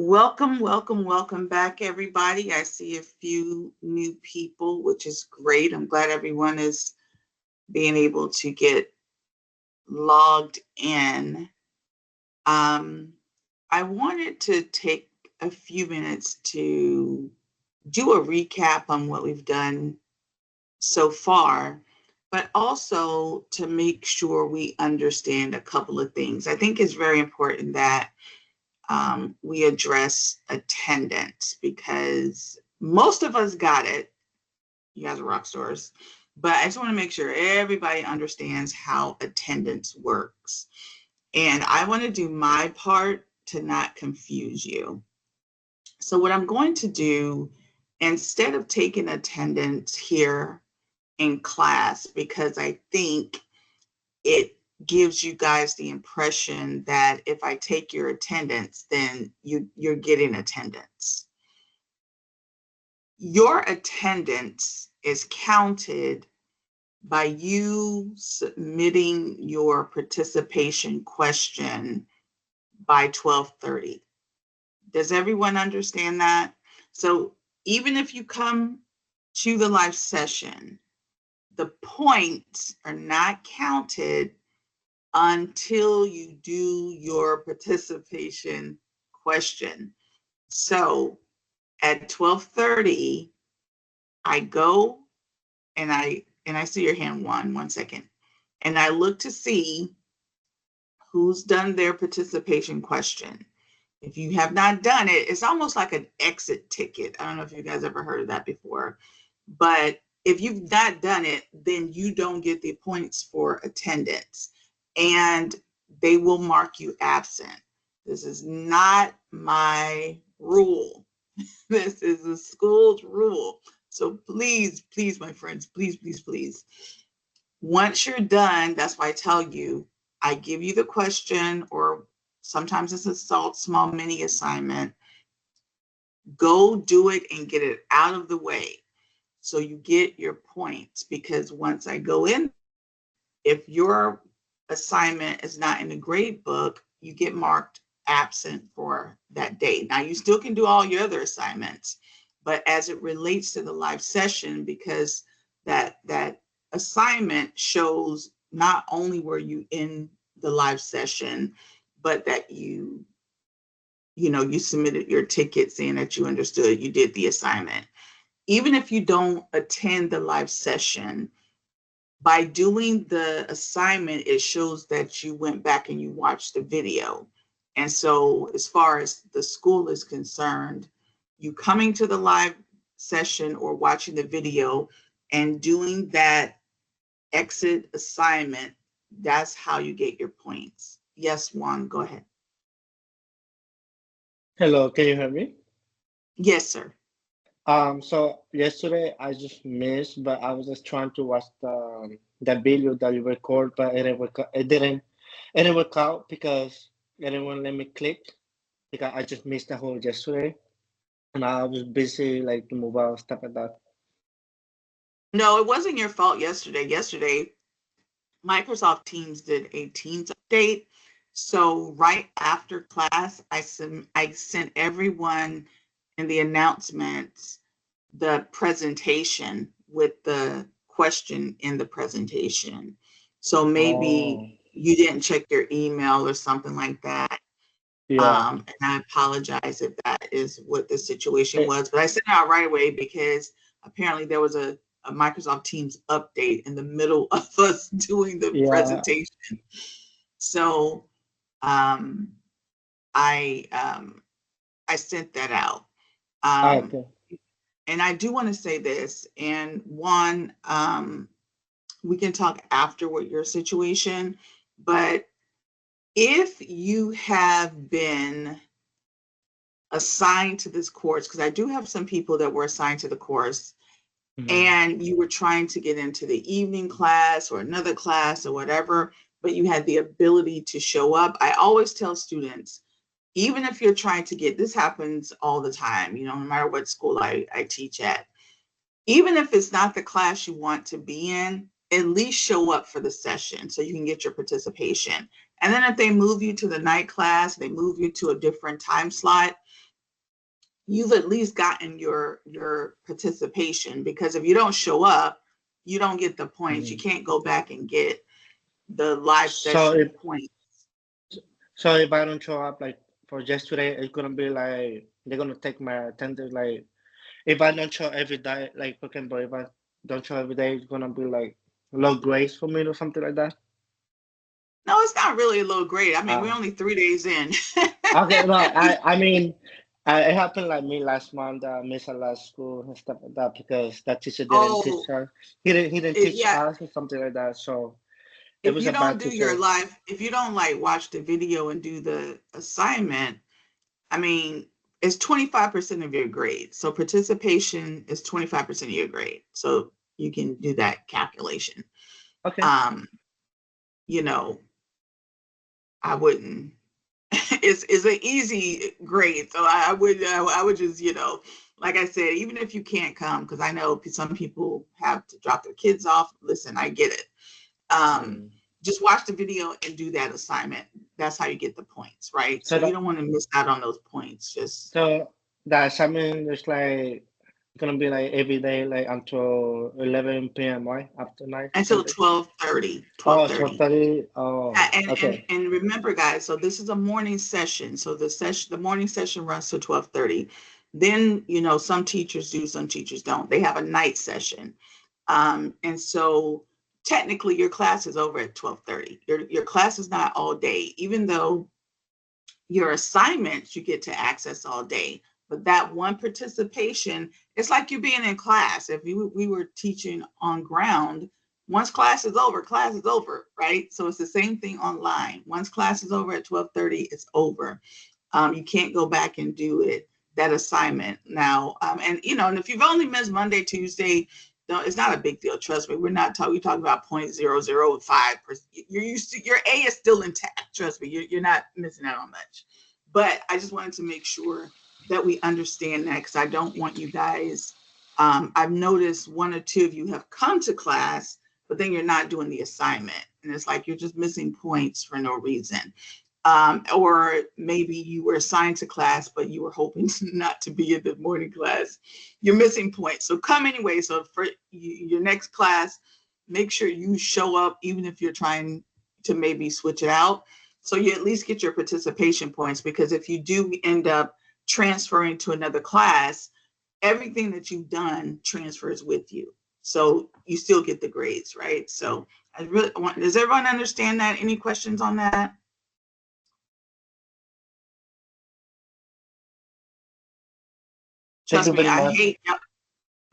Welcome, welcome, welcome back, everybody. I see a few new people, which is great. I'm glad everyone is being able to get logged in. I wanted to take a few minutes to do a recap on what we've done so far, but also to make sure we understand a couple of things. I think it's very important that we address attendance because most of us got it. You guys are rock stars. But I just want to make sure everybody understands how attendance works. And I want to do my part to not confuse you. So what I'm going to do, instead of taking attendance here in class, because I think it gives you guys the impression that if I take your attendance, then you're getting attendance. Your attendance is counted by you submitting your participation question by 12:30. Does everyone understand that? So even if you come to the live session, the points are not counted until you do your participation question. So at 12:30, I go and I see your hand one second. And I look to see who's done their participation question. If you have not done it, it's almost like an exit ticket. I don't know if you guys ever heard of that before, but if you've not done it, then you don't get the points for attendance and they will mark you absent. This is not my rule. This is the school's rule. So please, please, my friends, please, please, please. Once you're done, that's why I tell you, I give you the question, or sometimes it's a small mini assignment. Go do it and get it out of the way so you get your points, because once I go in, if your assignment is not in the grade book, you get marked absent for that day. Now you still can do all your other assignments, but as it relates to the live session, because that assignment shows not only were you in the live session, but that you submitted your ticket saying that you understood you did the assignment. Even if you don't attend the live session, by doing the assignment, it shows that you went back and you watched the video. And so as far as the school is concerned, you coming to the live session or watching the video and doing that exit assignment, that's how you get your points. Yes, Juan, go ahead. Hello, can you hear me? Yes, sir. So yesterday I just missed, but I was just trying to watch the video that you record, but it didn't work out because it didn't want to let me click because I just missed the whole yesterday, and I was busy like to move out stuff like that. No, it wasn't your fault yesterday. Yesterday, Microsoft Teams did a Teams update. So right after class, I sent everyone in the announcements the presentation with the question in the presentation. So maybe Oh, you didn't check your email or something like that. yeah. And I apologize if that is what the situation Eh, was, but I sent it out right away because apparently there was a Microsoft Teams update in the middle of us doing the yeah. presentation. So um, I sent that out. Um, Okay. and I do want to say this, and one, we can talk after what your situation, but if you have been assigned to this course, because I do have some people that were assigned to the course, Mhm. and you were trying to get into the evening class or another class or whatever, but you had the ability to show up. I always tell students, even if you're trying to get, this happens all the time, no matter what school I teach at, even if it's not the class you want to be in, at least show up for the session so you can get your participation. And then if they move you to the night class, they move you to a different time slot, you've at least gotten your participation, because if you don't show up, you don't get the points. You Mhm. can't go back and get the live So session points. if I don't show up like for yesterday, it's gonna be like they're gonna take my attendance. Like if I don't show every day, like for example, if I don't show every day, it's gonna be like low grades for me or something like that. No, it's not really a low grade. I mean, we're Uh, only 3 days in. okay, no, I mean, it happened like me last month. I missed a last school and stuff like that because that teacher didn't teach Oh, us. He didn't teach yeah. us or something like that. So it If was you a don't bad do your teacher. live, if you don't like watch the video and do the assignment, I mean, it's 25% of your grade. So participation is 25% of your grade. So you can do that calculation. Okay. Um, you know, I wouldn't. It's an easy grade, so I would just, like I said, even if you can't come, because I know some people have to drop their kids off. Listen, I get it. Um, Mm. just watch the video and do that assignment. That's how you get the points, right? So So you that don't want to miss out on those points. Just so the assignment is like gonna be like every day, like until 11 p.m. Right after night or until something. 12:30, Oh, 12:30. 12:30. Oh, And and okay. and remember, guys, so this is a morning session. So the morning session runs to 12:30. Then, some teachers do, some teachers don't. They have a night session. And so technically your class is over at 12:30. Your class is not all day, even though your assignments you get to access all day. But that one participation, it's like you being in class. If we were teaching on ground, once class is over, right? So it's the same thing online. Once class is over at 12:30, it's over. You can't go back and do that assignment now. And if you've only missed Monday, Tuesday, no, it's not a big deal. Trust me. We're not talking. We talk about 0.005%. You're used to, your A is still intact. Trust me. You're not missing out on much. But I just wanted to make sure that we understand that, because I don't want you guys. I've noticed one or two of you have come to class, but then you're not doing the assignment, and it's like you're just missing points for no reason. Or maybe you were assigned to class, but you were hoping not to be in the morning class. You're missing points. So come anyway. So for your next class, make sure you show up, even if you're trying to maybe switch it out. So you at least get your participation points, because if you do end up transferring to another class, everything that you've done transfers with you. So you still get the grades, right? So I really want, does everyone understand that? Any questions on that? Thank Trust you me, very I much. hate,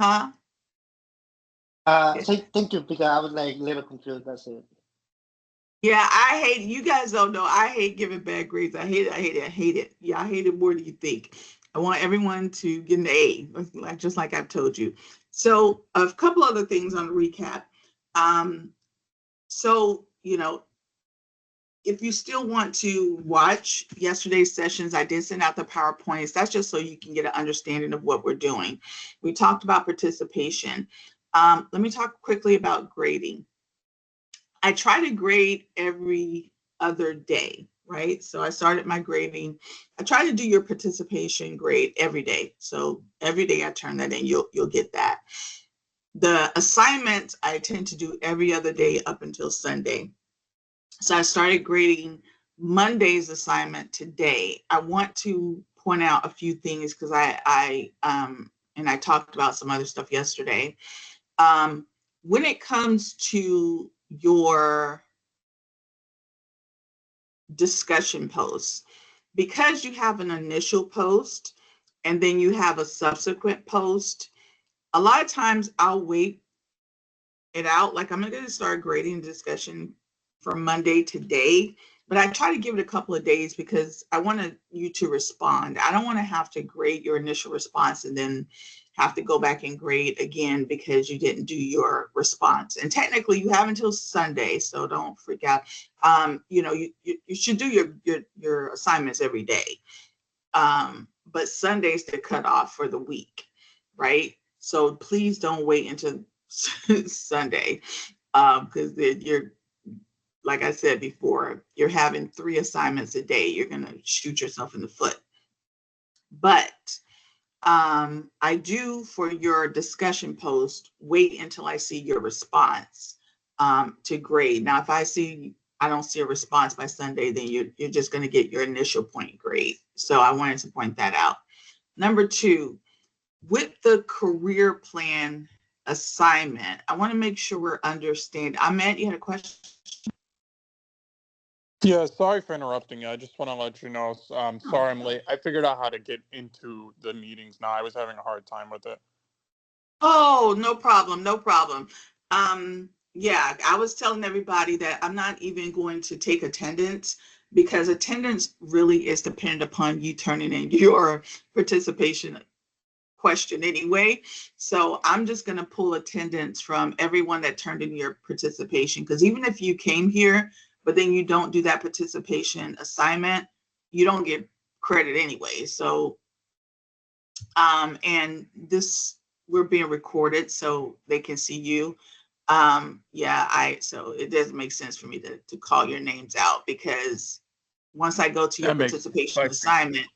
huh? Say thank you because I was like a little confused. That's it. Yeah, I hate, you guys don't know, I hate giving bad grades. I hate it. I hate it. I hate it. Yeah, I hate it more than you think. I want everyone to get an A, just like I've told you. So a couple other things on the recap. Um, so, if you still want to watch yesterday's sessions, I did send out the PowerPoints. That's just so you can get an understanding of what we're doing. We talked about participation. Let me talk quickly about grading. I try to grade every other day, right? So I started my grading. I try to do your participation grade every day. So every day I turn that in, you'll get that. The assignments I tend to do every other day up until Sunday. So I started grading Monday's assignment today. I want to point out a few things, because and I talked about some other stuff yesterday. When it comes to your discussion posts, because you have an initial post and then you have a subsequent post, a lot of times I'll wait it out. Like, I'm going to start grading discussion from Monday today, but I try to give it a couple of days because I want you to respond. I don't want to have to grade your initial response and then have to go back and grade again because you didn't do your response. And technically you have until Sunday, so don't freak out. You should do your assignments every day. But Sunday's the cutoff for the week, right? So please don't wait until Sunday, because then you're, like I said before, you're having 3 assignments a day. You're going to shoot yourself in the foot. But I do, for your discussion post, wait until I see your response to grade. Now, if I don't see a response by Sunday, then you're just going to get your initial point grade. So I wanted to point that out. Number two, with the career plan assignment, I want to make sure we're understanding. Ahmed, you had a question? Yeah, sorry for interrupting you. I just want to let you know, sorry I'm late. I figured out how to get into the meetings now. I was having a hard time with it. Oh, no problem, no problem. Yeah, I was telling everybody that I'm not even going to take attendance, because attendance really is dependent upon you turning in your participation question anyway. So I'm just going to pull attendance from everyone that turned in your participation, because even if you came here, but then you don't do that participation assignment, you don't get credit anyway. So, and this, we're being recorded so they can see you. So it doesn't make sense for me to call your names out, because once I go to your participation assignment,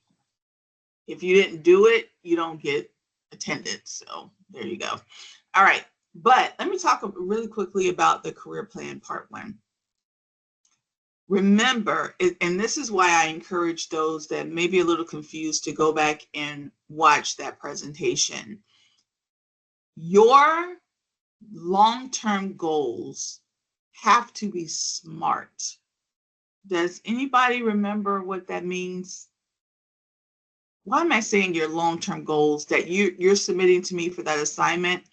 if you didn't do it, you don't get attendance. So there you go. All right. But let me talk really quickly about the career plan part one. Remember, and this is why I encourage those that may be a little confused to go back and watch that presentation. Your long-term goals have to be SMART. Does anybody remember what that means? Why am I saying your long-term goals that you're submitting to me for that assignment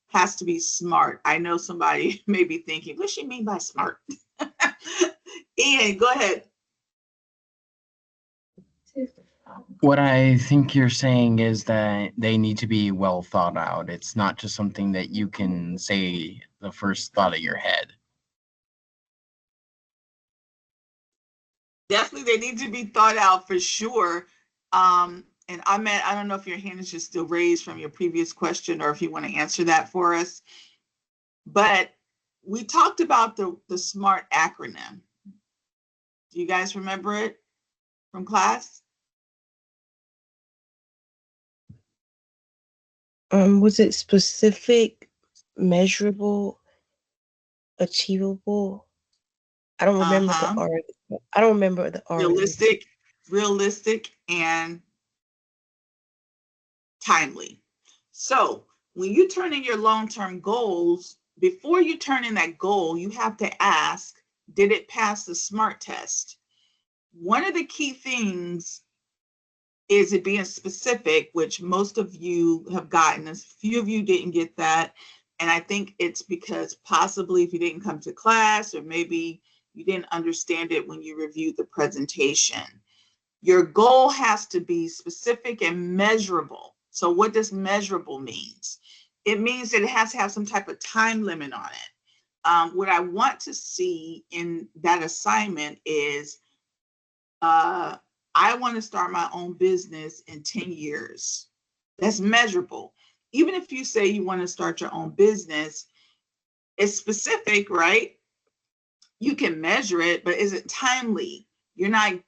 has to be SMART? I know somebody may be thinking, what does she mean by SMART? Ian, go ahead. What I think you're saying is that they need to be well thought out. It's not just something that you can say the first thought of your head. Definitely, they need to be thought out for sure. And I don't know if your hand is just still raised from your previous question, or if you want to answer that for us. But we talked about the SMART acronym. Do you guys remember it from class? Was it specific, measurable, achievable? I don't remember the R. I don't remember the R. Realistic, and timely. So when you turn in your long-term goals, before you turn in that goal, you have to ask, did it pass the SMART test? One of the key things is it being specific, which most of you have gotten. A few of you didn't get that. And I think it's because possibly if you didn't come to class, or maybe you didn't understand it when you reviewed the presentation. Your goal has to be specific and measurable. So what does measurable means? It means that it has to have some type of time limit on it. What I want to see in that assignment is, I want to start my own business in 10 years. That's measurable. Even if you say you want to start your own business, it's specific, right? You can measure it, but is it timely? You're not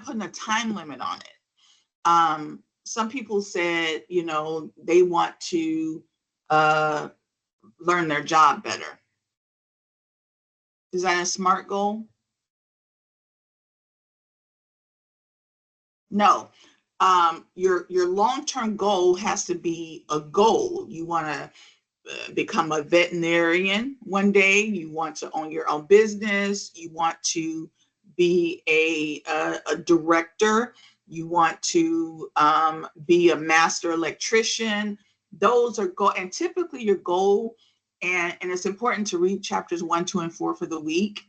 putting a time limit on it. Some people said, they want to learn their job better. Is that a SMART goal? No. Your long-term goal has to be a goal. You want to become a veterinarian one day. You want to own your own business. You want to be a director. You want to be a master electrician. Those are goals, and typically your goal, and it's important to read chapters 1, 2, and 4 for the week,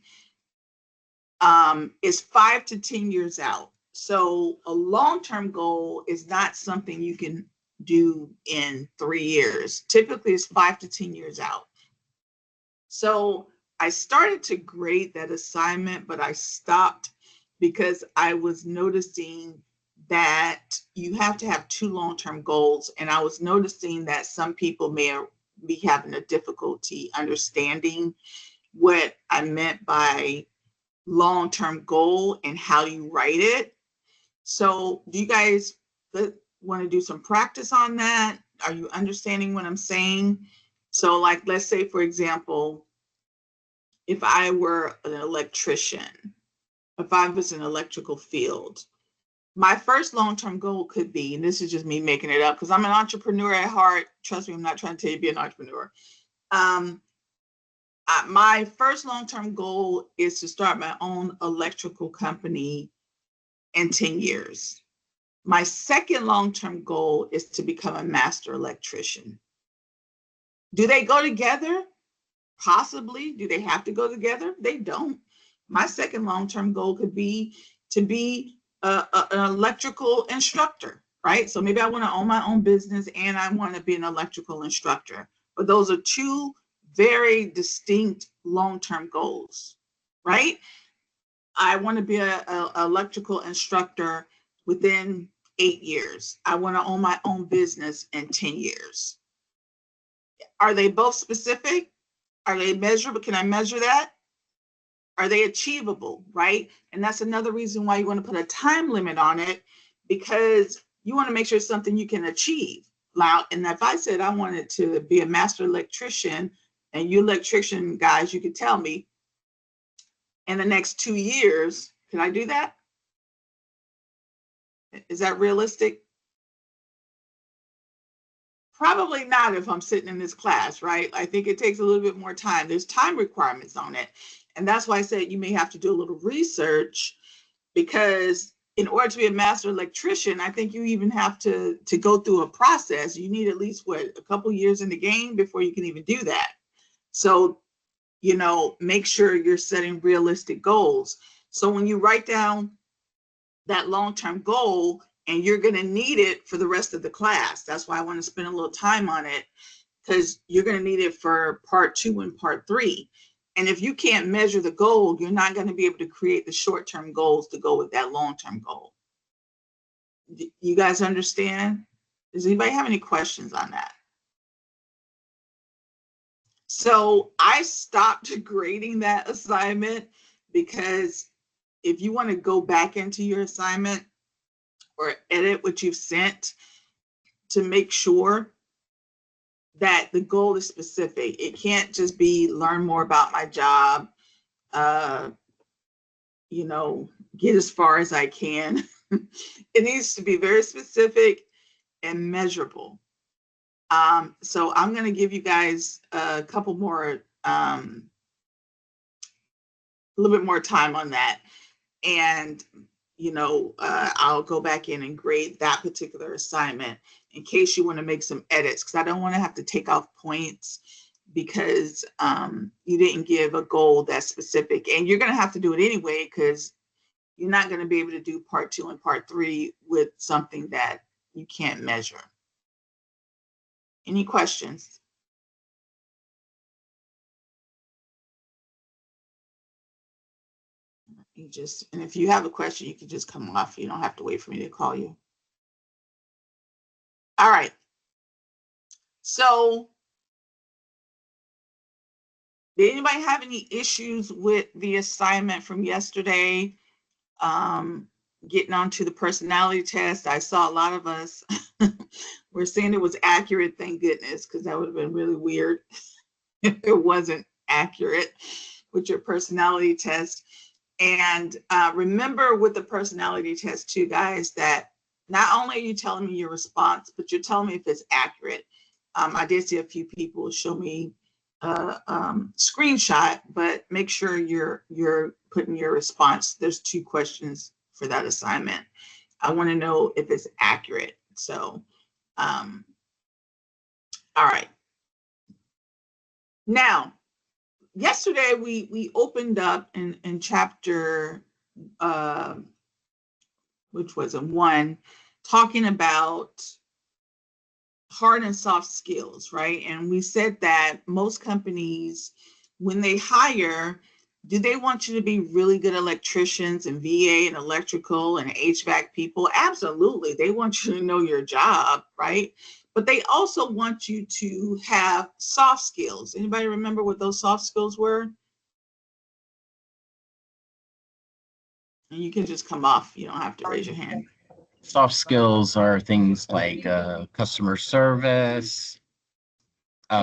is 5 to 10 years out. So a long-term goal is not something you can do in 3 years. Typically it's 5 to 10 years out. So I started to grade that assignment, but I stopped because I was noticing that you have to have 2 long-term goals. And I was noticing that some people may be having a difficulty understanding what I meant by long-term goal and how you write it. So do you guys, want to do some practice on that? Are you understanding what I'm saying? So like, let's say, for example, if I were an electrician, if I was in electrical field, my first long-term goal could be, and this is just me making it up because I'm an entrepreneur at heart. Trust me, I'm not trying to tell you to be an entrepreneur. My first long-term goal is to start my own electrical company in 10 years. My second long-term goal is to become a master electrician. Do they go together? Possibly. Do they have to go together? They don't. My second long-term goal could be to be an electrical instructor, right? So maybe I want to own my own business and I want to be an electrical instructor. But those are two very distinct long-term goals, right? I want to be an electrical instructor within 8 years. I want to own my own business in 10 years. Are they both specific? Are they measurable? Can I measure that? Are they achievable, right? And that's another reason why you want to put a time limit on it, because you want to make sure it's something you can achieve. And if I said I wanted to be a master electrician, and you electrician guys, you could tell me in the next 2 years, can I do that? Is that realistic? Probably not if I'm sitting in this class, right? I think it takes a little bit more time. There's time requirements on it. And that's why I said you may have to do a little research, because in order to be a master electrician, I think you even have to go through a process. You need at least, what, a couple years in the game before you can even do that. So, you know, make sure you're setting realistic goals. So when you write down that long-term goal, and you're going to need it for the rest of the class. That's why I want to spend a little time on it, because you're going to need it for part 2 and part 3. And if you can't measure the goal, you're not going to be able to create the short-term goals to go with that long-term goal. You guys understand? Does anybody have any questions on that? So I stopped grading that assignment, because if you want to go back into your assignment or edit what you've sent, to make sure that the goal is specific. It can't just be learn more about my job, you know, get as far as I can. It needs to be very specific and measurable. So I'm going to give you guys a couple more, a little bit more time on that. And, you know, I'll go back in and grade that particular assignment in case you want to make some edits, because I don't want to have to take off points because you didn't give a goal that's specific. And you're going to have to do it anyway, because you're not going to be able to do part 2 and part 3 with something that you can't measure. Any questions? And if you have a question, you can just come off. You don't have to wait for me to call you. All right. So did anybody have any issues with the assignment from yesterday? Getting onto the personality test, I saw a lot of us were saying it was accurate, thank goodness, because that would have been really weird if it wasn't accurate with your personality test. And remember with the personality test too, guys, that not only are you telling me your response, but you're telling me if it's accurate. I did see a few people show me screenshot, but make sure you're putting your response. There's 2 questions for that assignment. I want to know if it's accurate. So, all right. Now, yesterday we opened up in chapter, which was in 1, talking about hard and soft skills, right? And we said that most companies, when they hire, do they want you to be really good electricians and VA and electrical and HVAC people? Absolutely. They want you to know your job, right? But they also want you to have soft skills. Anybody remember what those soft skills were? And you can just come off. You don't have to raise your hand. soft skills are things like customer service,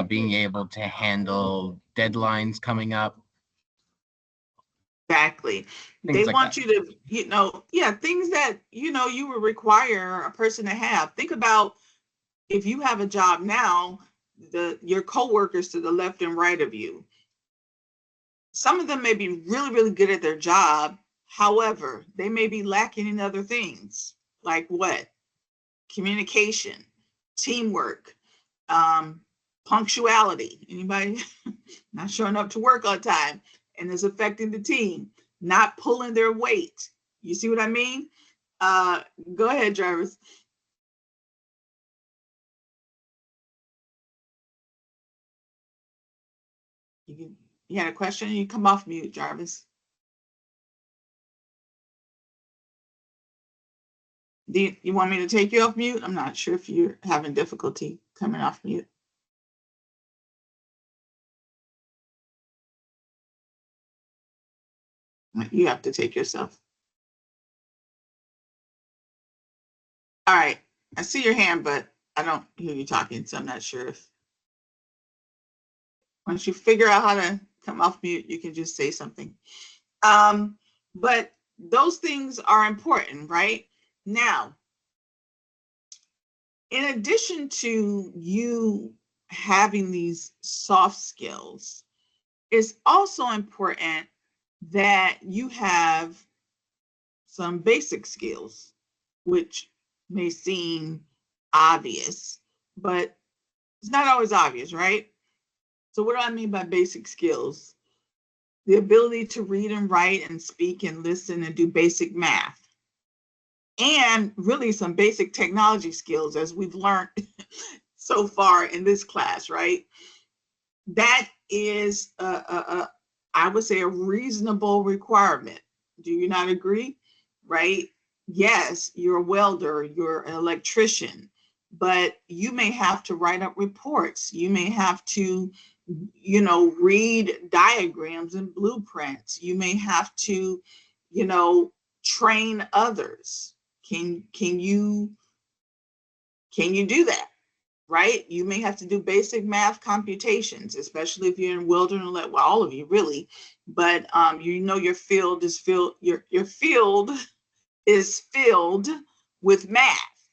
being able to handle deadlines coming up, Exactly. They things like want that. you to, yeah, things that, you would require a person to have. Think about if you have a job now, your coworkers to the left and right of you. Some of them may be really, really good at their job. However, they may be lacking in other things. Like what? Communication, teamwork, punctuality. Anybody not showing up to work on time and is affecting the team, not pulling their weight. You see what I mean? Go ahead, Jarvis. You had a question? You come off mute, Jarvis. Do you want me to take you off mute? I'm not sure if you're having difficulty coming off mute. You have to take yourself. All right. I see your hand, but I don't hear you talking, so I'm not sure if once you figure out how to come off mute, you can just say something. But those things are important, right? Now, in addition to you having these soft skills, it's also important that you have some basic skills, which may seem obvious, but it's not always obvious, right? So what do I mean by basic skills? The ability to read and write and speak and listen and do basic math. And really some basic technology skills, as we've learned so far in this class, right? That is, I would say, a reasonable requirement. Do you not agree? Right? Yes, you're a welder, you're an electrician, but you may have to write up reports. You may have to, read diagrams and blueprints. You may have to, train others. Can you do that? Right? You may have to do basic math computations, especially if you're in wilderness, well, all of you really, but your field is filled, your field is filled with math,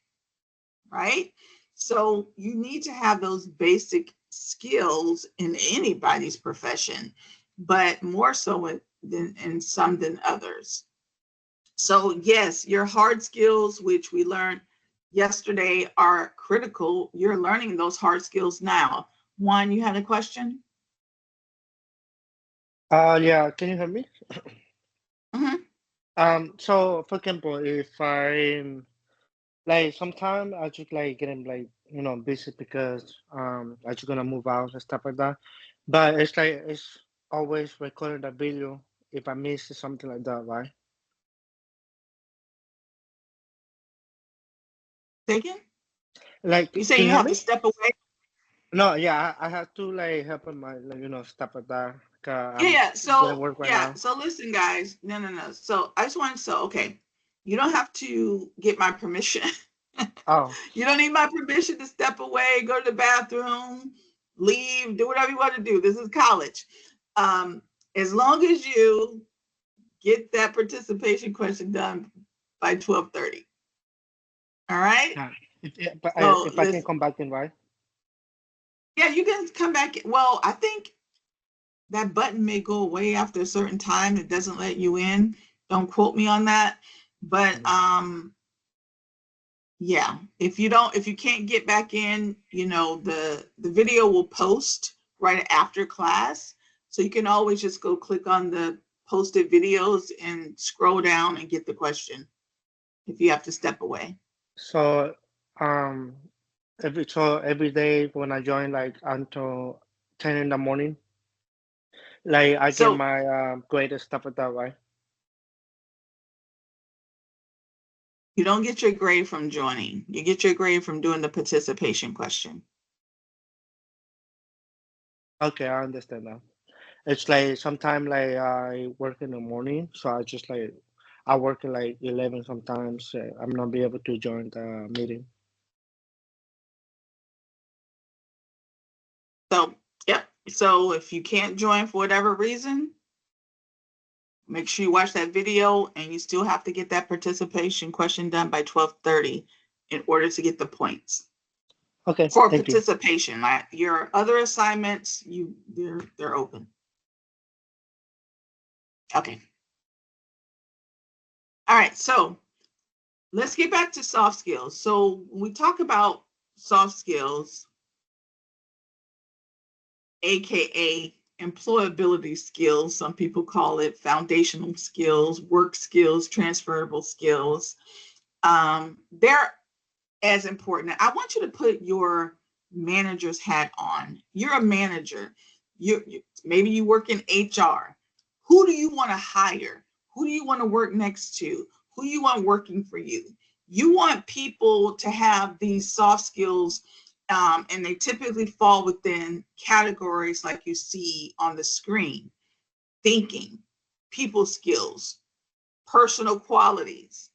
right? So you need to have those basic skills in anybody's profession, but more so in some than others. So yes, your hard skills, which we learned yesterday, are critical. You're learning those hard skills now. Juan, you had a question? Yeah, can you hear me? Mm-hmm. So for example, if I'm like sometimes I just like getting like busy because I just gonna move out and stuff like that. But it's like it's always recording the video if I miss something like that, right? Say again? Like, You say can you you hear have to me? step away? No, yeah, I have to like help in my like, stuff like that. 'Cause Yeah, I'm yeah. getting So work right yeah. now. So listen, guys. No. So I just want to say, okay, you don't have to get my permission. Oh, You don't need my permission to step away, go to the bathroom, leave, do whatever you want to do. This is college. As long as you get that participation question done by 12:30. All right. yeah. But So if I can listen, come back in, right? yeah, you can come back. Well, I think that button may go away after a certain time. It doesn't let you in. Don't quote me on that. But Mm. yeah, if you can't get back in, the video will post right after class. So you can always just go click on the posted videos and scroll down and get the question if you have to step away. So, um, every day when I join, like until 10 in the morning, like I get So my grade and stuff like that, right? you don't get your grade from joining. You get your grade from doing the participation question. Okay, I understand now. It's like sometime like I work in the morning, so I work at like 11 sometimes. I'm not be able to join the meeting. So, yep. So if you can't join for whatever reason, make sure you watch that video, and you still have to get that participation question done by 12:30 in order to get the points Okay, for thank you. participation. Your other assignments, they're open. Okay. All right, so let's get back to soft skills. So when we talk about soft skills, AKA employability skills, some people call it foundational skills, work skills, transferable skills. They're as important. I want you to put your manager's hat on. You're a manager. Maybe you work in HR. Who do you want to hire? Who do you want to work next to? Who do you want working for you? You want people to have these soft skills, and they typically fall within categories like you see on the screen: thinking, people skills, personal qualities.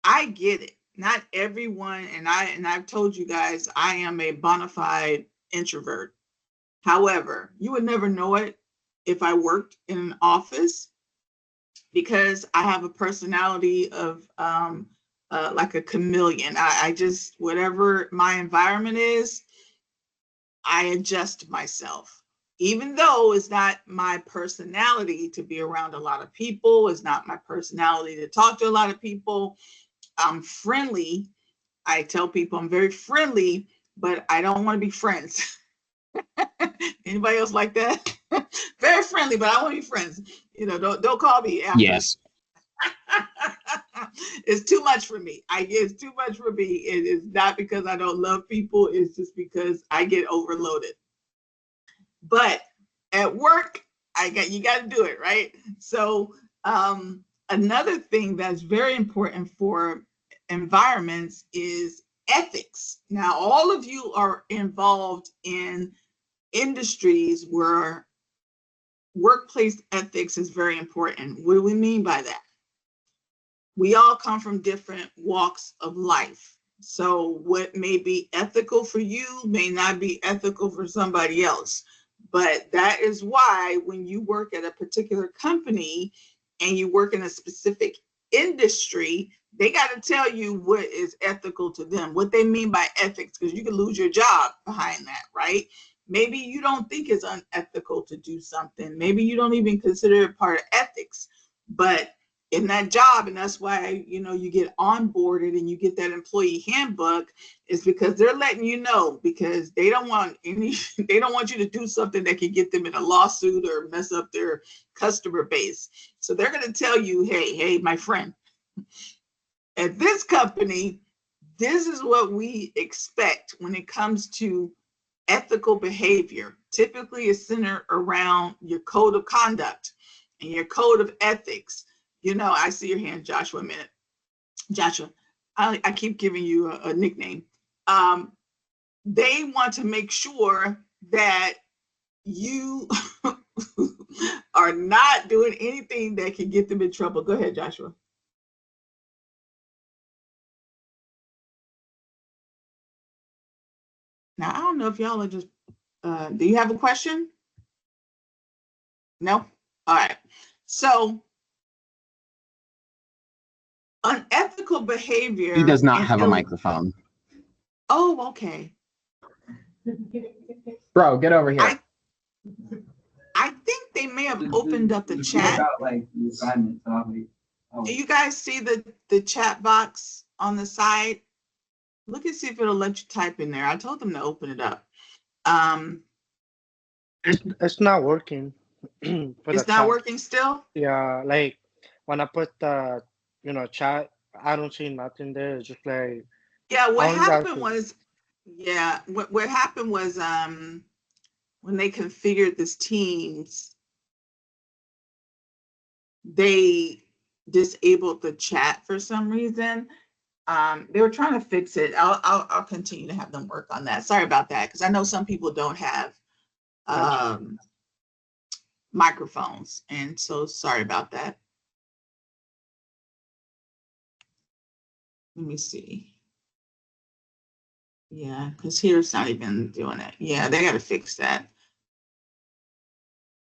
I get it. Not everyone, and I've told you guys, I am a bona fide introvert. However, you would never know it if I worked in an office, because I have a personality of like a chameleon. I just, whatever my environment is, I adjust myself. Even though it's not my personality to be around a lot of people, it's not my personality to talk to a lot of people. I'm friendly. I tell people I'm very friendly, but I don't want to be friends. Anybody else like that? Very friendly, but I want to be friends. Don't call me after. Yes. It's too much for me. It's too much for me. It is not because I don't love people. It's just because I get overloaded. But at work, you got to do it, right? So another thing that's very important for environments is ethics. Now, all of you are involved in industries where workplace ethics is very important. What do we mean by that? We all come from different walks of life. So what may be ethical for you may not be ethical for somebody else. But that is why when you work at a particular company and you work in a specific industry, they got to tell you what is ethical to them, what they mean by ethics, because you can lose your job behind that, right? Maybe you don't think it's unethical to do something. Maybe you don't even consider it part of ethics, but in that job, and that's why you get onboarded and you get that employee handbook, is because they're letting you know, because they don't want you to do something that can get them in a lawsuit or mess up their customer base. So they're going to tell you, hey, my friend, at this company, this is what we expect when it comes to ethical behavior. Typically, it's centered around your code of conduct and your code of ethics. I see your hand, Joshua. A minute. Joshua, I keep giving you a nickname. They want to make sure that you are not doing anything that can get them in trouble. Go ahead, Joshua. Now, I don't know if y'all are just, do you have a question? No? All right. So, unethical behavior. He does not have a microphone. Oh, okay. Bro, get over here. I think they may have opened up the chat. Do you guys see the chat box on the side? Look and see if it'll let you type in there. I told them to open it up. It's not working. It's not working still? Yeah, like when I put the chat, I don't see nothing there. It's just like, yeah. What happened was when they configured this Teams, they disabled the chat for some reason. They were trying to fix it. I'll continue to have them work on that. Sorry about that, because I know some people don't have microphones, and so sorry about that. Let me see. Yeah, because here it's not even doing it. Yeah, they got to fix that.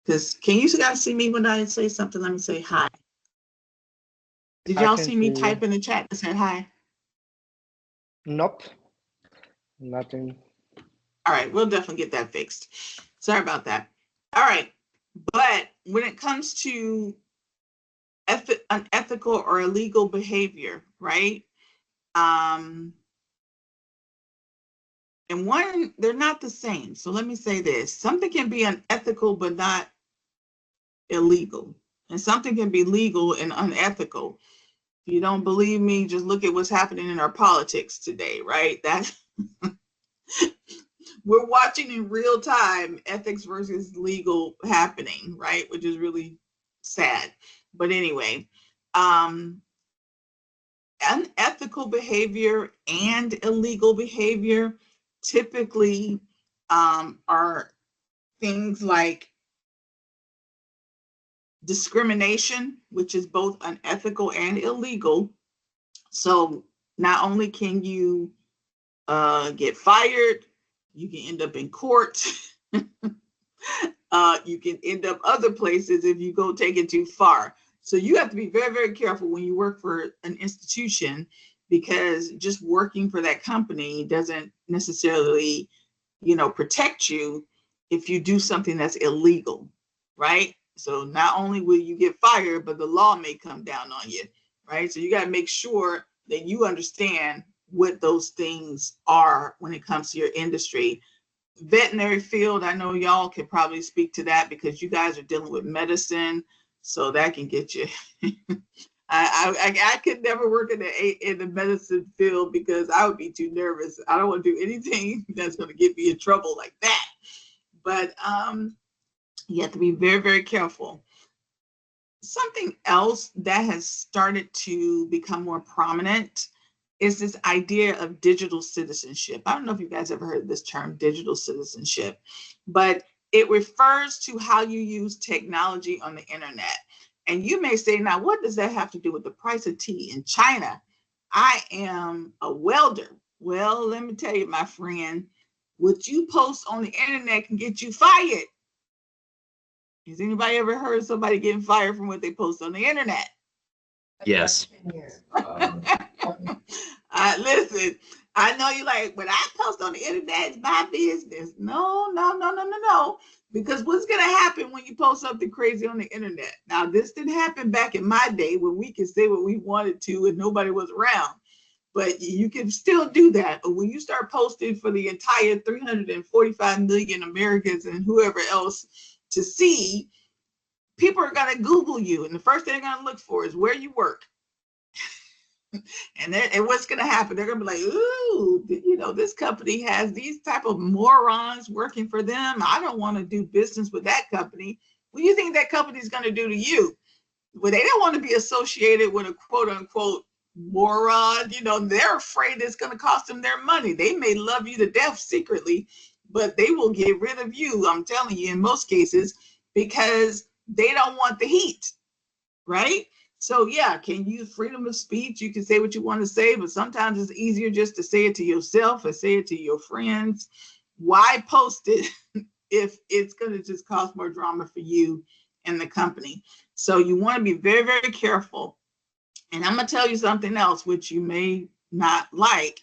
Because can you guys see me when I say something? Let me say hi. Did I y'all can see me see type you. in the chat that said hi? Nope, nothing. All right, we'll definitely get that fixed. Sorry about that. All right, but when it comes to unethical or illegal behavior, right? And one, they're not the same. So let me say this. Something can be unethical but not illegal. And something can be legal and unethical. If you don't believe me, just look at what's happening in our politics today, right? That we're watching in real time ethics versus legal happening, right? Which is really sad. But anyway, unethical behavior and illegal behavior typically are things like discrimination, which is both unethical and illegal. So not only can you get fired, you can end up in court. You can end up other places if you go take it too far. So you have to be very, very careful when you work for an institution, because just working for that company doesn't necessarily, protect you if you do something that's illegal, right? So not only will you get fired, but the law may come down on you, right? So you got to make sure that you understand what those things are when it comes to your industry. Veterinary field, I know y'all can probably speak to that because you guys are dealing with medicine, so that can get you. I could never work in the medicine field because I would be too nervous. I don't want to do anything that's going to get me in trouble like that. But you have to be very, very careful. Something else that has started to become more prominent is this idea of digital citizenship. I don't know if you guys ever heard of this term, digital citizenship, but it refers to how you use technology on the internet. And you may say, now, what does that have to do with the price of tea in China? I am a welder. Well, let me tell you, my friend, what you post on the internet can get you fired. Has anybody ever heard somebody getting fired from what they post on the internet? Yes. Listen, I know you like, when I post on the internet, it's my business. No. Because what's going to happen when you post something crazy on the internet? Now, this didn't happen back in my day when we could say what we wanted to and nobody was around. But you can still do that. But when you start posting for the entire 345 million Americans and whoever else to see, people are going to Google you. And the first thing they're going to look for is where you work. And what's going to happen? They're going to be like, ooh, this company has these type of morons working for them. I don't want to do business with that company. What do you think that company is going to do to you? Well, they don't want to be associated with a quote unquote moron. They're afraid it's going to cost them their money. They may love you to death secretly, but they will get rid of you, I'm telling you, in most cases, because they don't want the heat, right? So yeah, can use freedom of speech. You can say what you want to say, but sometimes it's easier just to say it to yourself or say it to your friends. Why post it if it's going to just cause more drama for you and the company? So you want to be very, very careful. And I'm going to tell you something else, which you may not like,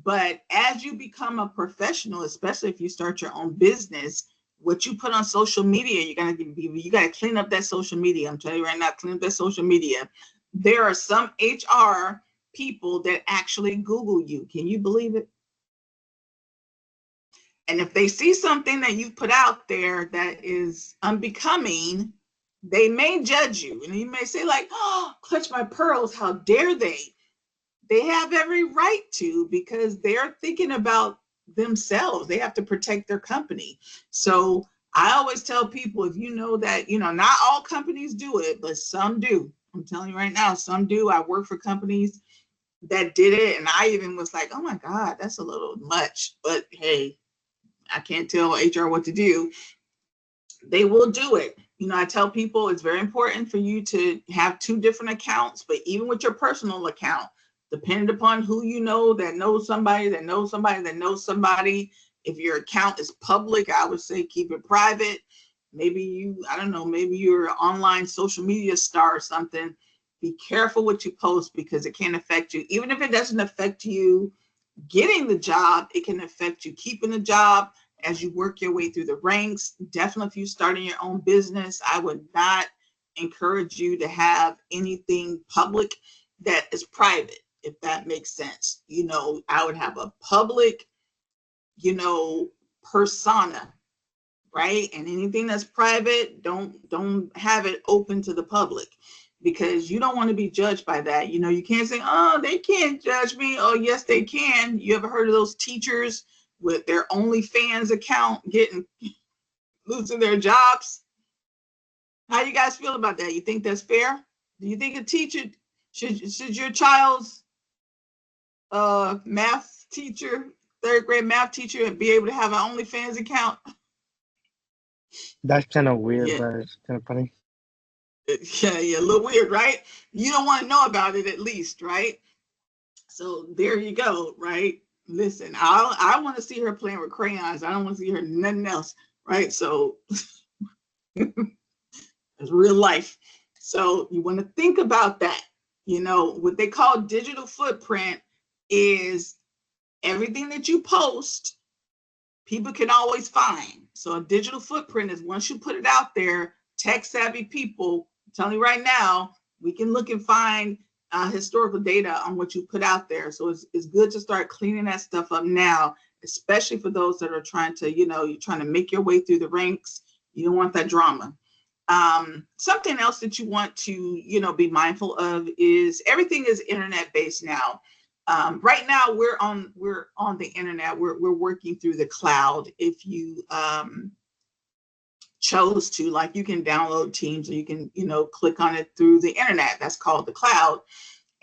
but as you become a professional, especially if you start your own business, what you put on social media, you got to clean up that social media. I'm telling you right now, clean up that social media. There are some HR people that actually Google you. Can you believe it? And if they see something that you put out there that is unbecoming, they may judge you. And you may say like, oh, clutch my pearls, how dare they? They have every right to, because they're thinking about themselves. They have to protect their company. So I always tell people, if you know that, not all companies do it, but some do. I'm telling you right now, some do. I work for companies that did it. And I even was like, oh my God, that's a little much. But hey, I can't tell HR what to do. They will do it. I tell people it's very important for you to have 2 different accounts, but even with your personal account, depending upon who you know that knows somebody that knows somebody that knows somebody. If your account is public, I would say keep it private. Maybe you, I don't know, maybe you're an online social media star or something. Be careful what you post because it can affect you. Even if it doesn't affect you getting the job, it can affect you keeping the job as you work your way through the ranks. Definitely if you're starting your own business, I would not encourage you to have anything public that is private, if that makes sense. You know, I would have a public, you know, persona, right? And anything that's private, don't have it open to the public, because you don't want to be judged by that. You know, you can't say, oh, they can't judge me. Oh, yes, they can. You ever heard of those teachers with their OnlyFans account losing their jobs? How you guys feel about that? You think that's fair? Do you think a teacher should your child's math teacher, third grade math teacher, be able to have an OnlyFans account? That's kind of weird, Yeah. but it's kind of funny. Yeah, a little weird, right? You don't want to know about it at least, right? So there you go, right? Listen, I want to see her playing with crayons. I don't want to see her nothing else, right? So it's real life. So you want to think about that. You know, what they call digital footprint is everything that you post, people can always find. So a digital footprint is once you put it out there, tech savvy people, I'm telling you right now, we can look and find historical data on what you put out there. So it's good to start cleaning that stuff up now, especially for those that are trying to, you know, you're trying to make your way through the ranks. You don't want that drama. Something else that you want to, you know, be mindful of is everything is internet based now. Right now we're on the internet. We're working through the cloud. If you chose to, like, you can download Teams, or you can, you know, click on it through the internet. That's called the cloud.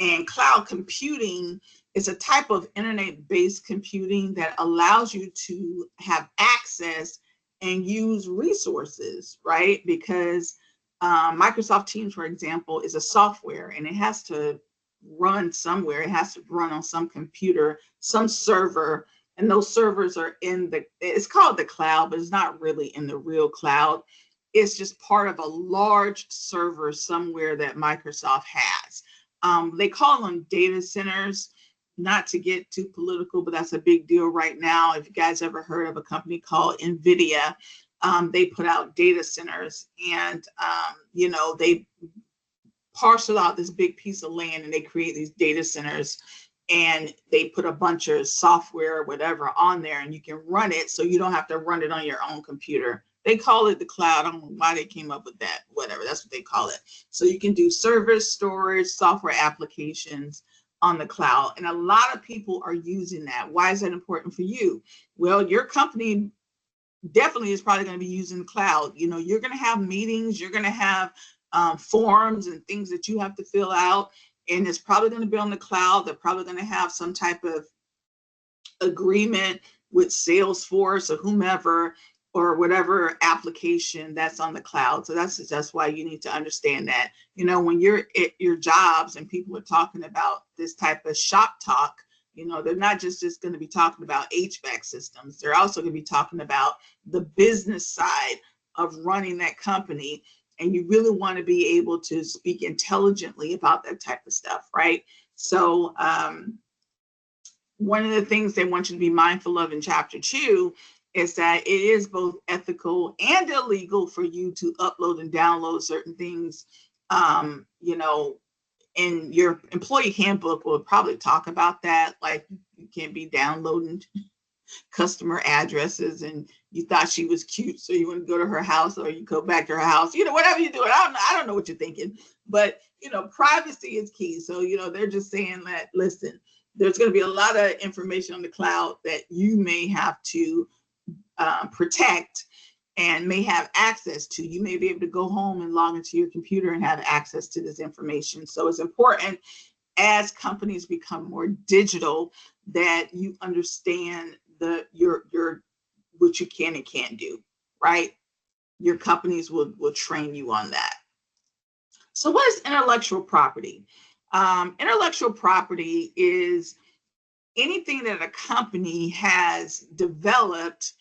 And cloud computing is a type of internet-based computing that allows you to have access and use resources, right? Because Microsoft Teams, for example, is a software, and it has to run somewhere. It has to run on some computer, some server, and those servers are it's called the cloud, but it's not really in the real cloud. It's just part of a large server somewhere that Microsoft has. They call them data centers. Not to get too political, but that's a big deal right now. If you guys ever heard of a company called NVIDIA, they put out data centers, and you know, they parcel out this big piece of land and they create these data centers, and they put a bunch of software or whatever on there, and you can run it so you don't have to run it on your own computer. They call it the cloud. I don't know why they came up with that. Whatever, that's what they call it. So you can do server storage, software applications on the cloud. And a lot of people are using that. Why is that important for you? Well, your company definitely is probably going to be using the cloud. You know, you're going to have meetings, you're going to have forms and things that you have to fill out, and it's probably going to be on the cloud. They're probably going to have some type of agreement with Salesforce or whomever, or whatever application that's on the cloud. So that's why you need to understand that. You know, when you're at your jobs and people are talking about this type of shop talk, you know, they're not just going to be talking about HVAC systems. They're also going to be talking about the business side of running that company. And you really want to be able to speak intelligently about that type of stuff, right? So one of the things they want you to be mindful of in chapter 2 is that it is both ethical and illegal for you to upload and download certain things. You know, in your employee handbook will probably talk about that. Like, you can't be downloading customer addresses, and you thought she was cute, so you want to go to her house, or you go back to her house, you know, whatever you do. I don't know what you're thinking, but you know, privacy is key. So, you know, they're just saying that, listen, there's going to be a lot of information on the cloud that you may have to protect and may have access to. You may be able to go home and log into your computer and have access to this information. So it's important, as companies become more digital, that you understand your what you can and can't do, right? Your companies will train you on that. So what is intellectual property? Intellectual property is anything that a company has developed,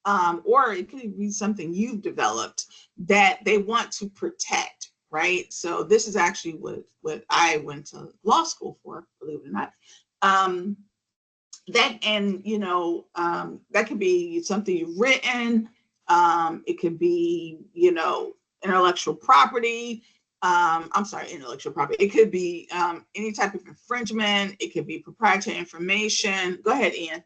or it could be something you've developed that they want to protect, right? So this is actually what I went to law school for, believe it or not. That could be something you've written. It could be, intellectual property. I'm sorry, intellectual property. It could be any type of infringement. It could be proprietary information. Go ahead, Ian.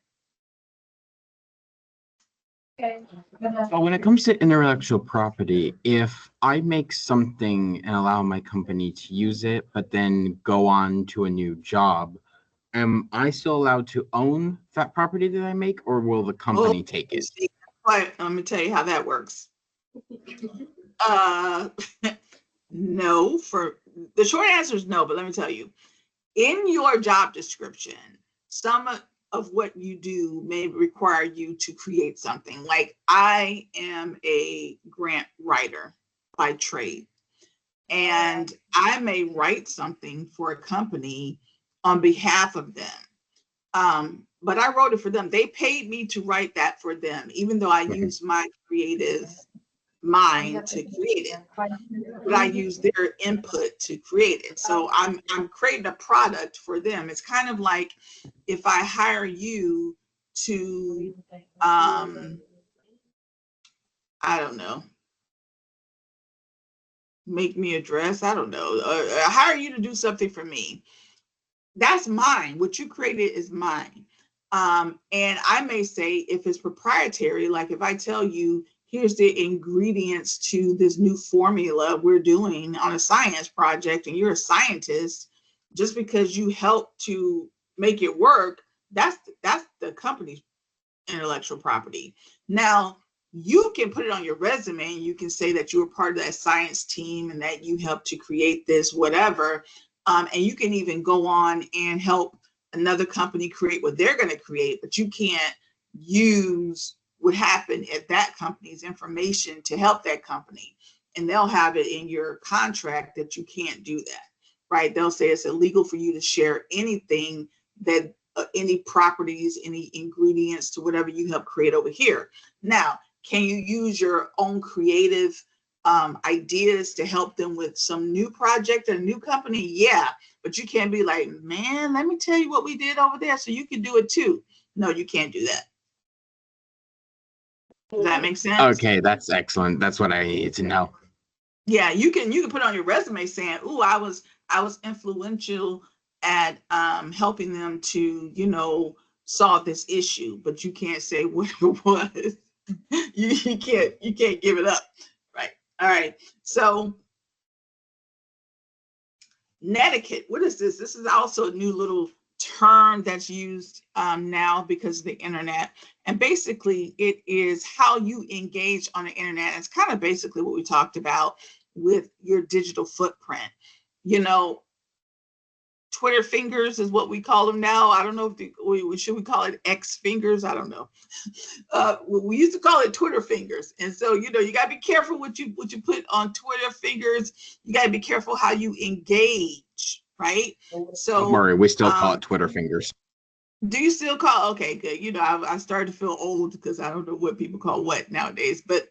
So when it comes to intellectual property, if I make something and allow my company to use it, but then go on to a new job, am I still allowed to own that property that I make, or will the company take it? But let me tell you how that works. No, for the short answer is no, but let me tell you, in your job description, some of what you do may require you to create something. Like I am a grant writer by trade, and I may write something for a company on behalf of them. But I wrote it for them. They paid me to write that for them, even though I used my creative mind to create it. But I use their input to create it. So I'm creating a product for them. It's kind of like if I hire you to, I don't know, make me a dress. I don't know. Hire you to do something for me. That's mine. What you created is mine. And I may say, if it's proprietary, like if I tell you, here's the ingredients to this new formula we're doing on a science project, and you're a scientist, just because you helped to make it work, that's the company's intellectual property. Now, you can put it on your resume and you can say that you were part of that science team and that you helped to create this, whatever. And you can even go on and help another company create what they're going to create, but you can't use what happened at that company's information to help that company. And they'll have it in your contract that you can't do that, right? They'll say it's illegal for you to share anything that any properties, any ingredients to whatever you help create over here. Now, can you use your own creative ideas to help them with some new project or a new company? Yeah, but you can't be like, man, let me tell you what we did over there so you can do it too. No, you can't do that. Does that make sense? Okay, that's excellent. That's what I need to know. Yeah, you can put on your resume saying, "Ooh, I was influential at helping them to solve this issue," but you can't say what it was. you can't give it up, right? All right. So netiquette. What is this? This is also a new little term that's used now because of the internet. And basically, it is how you engage on the internet. It's kind of basically what we talked about with your digital footprint. Twitter fingers is what we call them now. I don't know if should we call it X fingers? I don't know. We used to call it Twitter fingers. And so, you got to be careful what you put on Twitter fingers. You got to be careful how you engage, right? So don't worry, we still call it Twitter fingers. Do you still call? Okay, good. I started to feel old because I don't know what people call what nowadays, but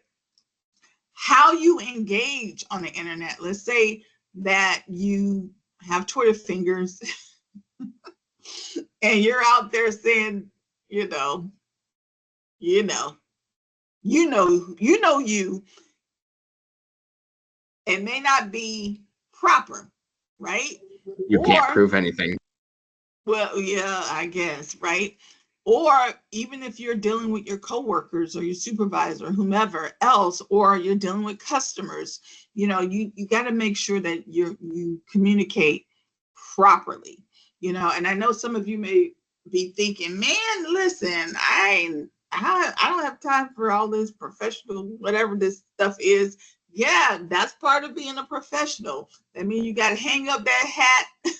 how you engage on the internet. Let's say that you have Twitter fingers and you're out there saying, you, it may not be proper, right? You can't prove anything. Well, yeah, I guess, right? Or even if you're dealing with your coworkers or your supervisor, whomever else, or you're dealing with customers, you got to make sure that you communicate properly, and I know some of you may be thinking, man, listen, I don't have time for all this professional, whatever this stuff is. Yeah, that's part of being a professional. I mean, you got to hang up that hat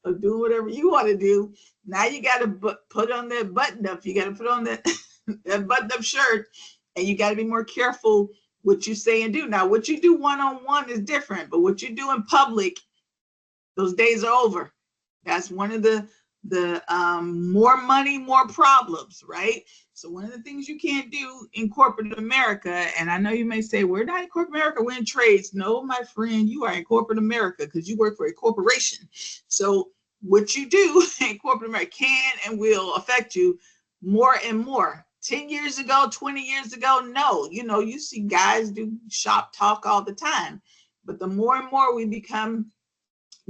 or do whatever you want to do. Now you got to put on that button up. You got to put on that button up shirt, and you got to be more careful what you say and do. Now, what you do one-on-one is different, but what you do in public, Those days are over. That's one of the more money, more problems, right? So one of the things you can't do in corporate America, and I know you may say, we're not in corporate America, we're in trades. No, my friend, you are in corporate America because you work for a corporation. So what you do in corporate America can and will affect you more and more. 10 years ago, 20 years ago, no. You see guys do shop talk all the time. But the more and more we become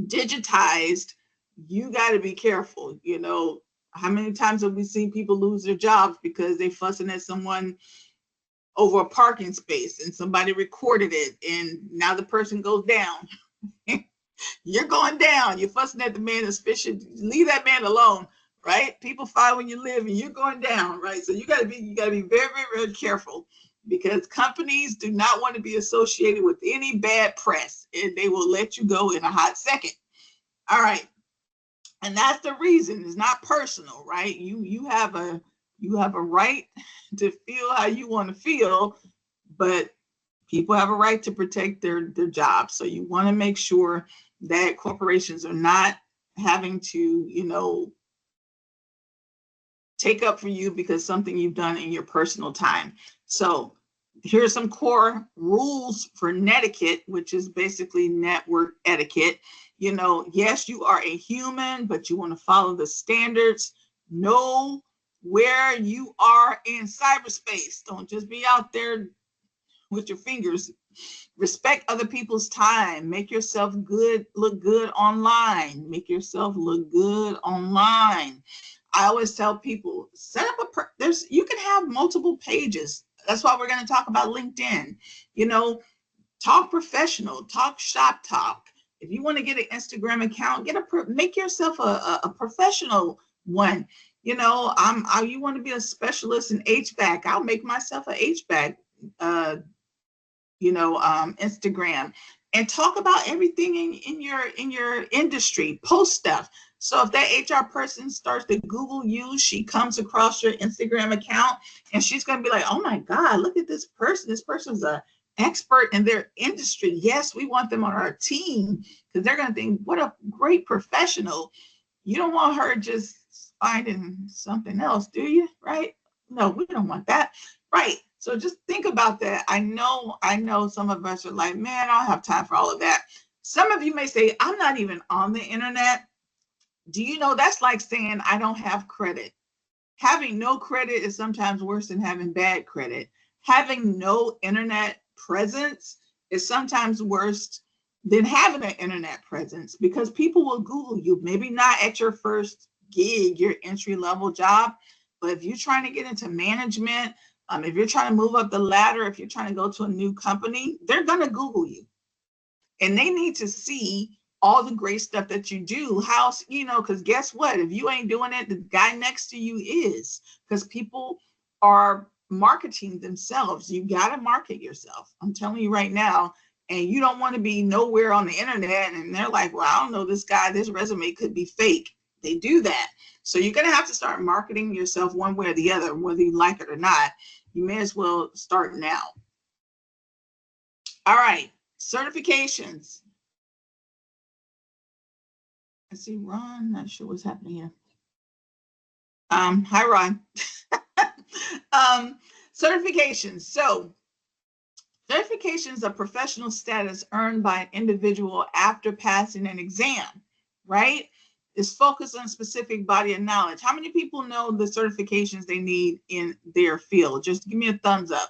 digitized, you got to be careful. How many times have we seen people lose their jobs because they fussing at someone over a parking space and somebody recorded it and now the person goes down? You're going down. You're fussing at the man that's fishing. Leave that man alone, right? People fight when you live and you're going down, right? So you got to be very, very, very careful, because companies do not want to be associated with any bad press, and they will let you go in a hot second. All right. And that's the reason. It's not personal, right? You have a right to feel how you want to feel, but people have a right to protect their jobs. So you want to make sure that corporations are not having to, take up for you because something you've done in your personal time. So here's some core rules for netiquette, which is basically network etiquette. Yes, you are a human, but you want to follow the standards. Know where you are in cyberspace. Don't just be out there with your fingers. Respect other people's time. Make yourself look good online. Make yourself look good online. I always tell people, set up you can have multiple pages. That's why we're going to talk about LinkedIn. Talk professional, talk shop talk. If you want to get an Instagram account, make yourself a professional one. You want to be a specialist in HVAC. I'll make myself an HVAC Instagram, and talk about everything in your industry. Post stuff. So if that HR person starts to Google you, she comes across your Instagram account and she's going to be like, oh my God, look at this person. This person's an expert in their industry. Yes, we want them on our team, because they're going to think, what a great professional. You don't want her just finding something else, do you? Right? No, we don't want that. Right. So just think about that. I know some of us are like, man, I don't have time for all of that. Some of you may say, I'm not even on the internet. Do you know that's like saying I don't have credit? Having no credit is sometimes worse than having bad credit. Having no internet presence is sometimes worse than having an internet presence, because people will Google you, maybe not at your first gig, your entry-level job, but if you're trying to get into management, if you're trying to move up the ladder, if you're trying to go to a new company, they're going to Google you. And they need to see all the great stuff that you do. Because guess what? If you ain't doing it, the guy next to you is, because people are marketing themselves. You got to market yourself. I'm telling you right now. And you don't want to be nowhere on the internet and they're like, well, I don't know this guy, this resume could be fake. They do that. So you're going to have to start marketing yourself one way or the other, whether you like it or not. You may as well start now. All right, certifications. I see Ron, not sure what's happening here. Hi, Ron. Certifications. So certifications are professional status earned by an individual after passing an exam, right? It's focused on a specific body of knowledge. How many people know the certifications they need in their field? Just give me a thumbs up.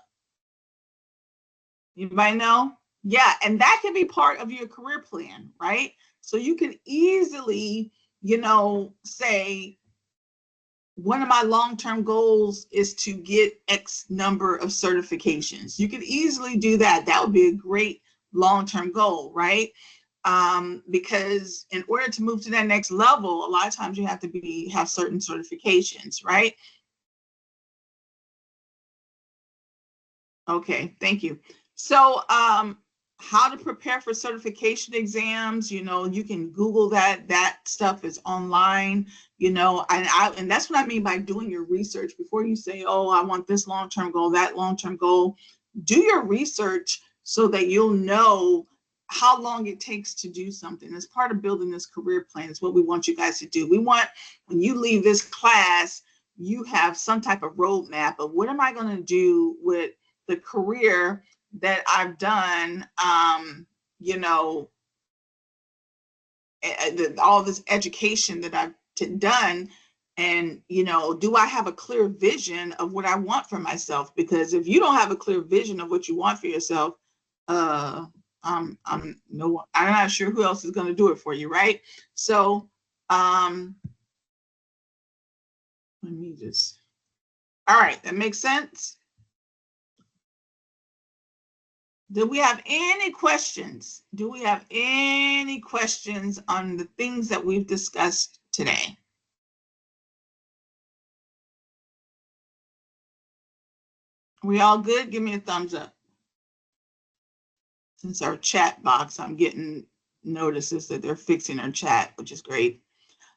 Anybody know? Yeah, and that can be part of your career plan, right? So you can easily, say, one of my long-term goals is to get X number of certifications. You could easily do that. That would be a great long-term goal, right? Because in order to move to that next level, a lot of times you have to have certain certifications, right? Okay, thank you. So how to prepare for certification exams, you can Google that. That stuff is online, and that's what I mean by doing your research. Before you say, oh, I want this long-term goal, that long-term goal, do your research so that you'll know how long it takes to do something. It's part of building this career plan. It's what we want you guys to do. We want, when you leave this class, you have some type of roadmap of what am I going to do with the career that I've done, you know, all this education that I've done. And, you know, do I have a clear vision of what I want for myself? Because if you don't have a clear vision of what you want for yourself, I'm not sure who else is going to do it for you, right? So let me just, all right, that makes sense. Do we have any questions? Do we have any questions on the things that we've discussed today? We all good? Give me a thumbs up. Since our chat box, I'm getting notices that they're fixing our chat, which is great.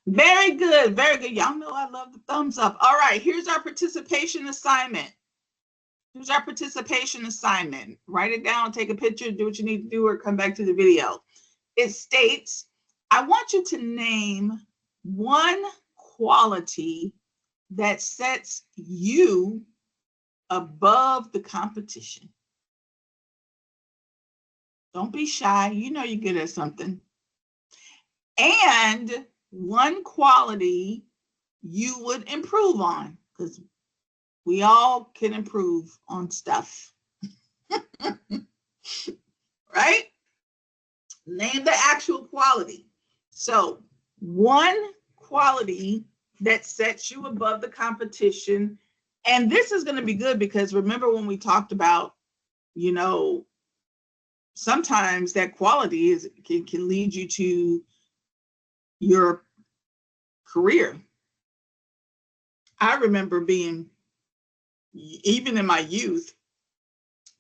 Very good, very good. Y'all know I love the thumbs up. All right, here's our participation assignment. Here's our participation assignment. Write it down, take a picture, do what you need to do, or come back to the video. It states, I want you to name one quality that sets you above the competition. Don't be shy. You know you're good at something. And one quality you would improve on, because we all can improve on stuff. Right? Name the actual quality. So one quality that sets you above the competition. And this is going to be good because remember when we talked about, you know, sometimes that quality can lead you to your career. I remember being, even in my youth,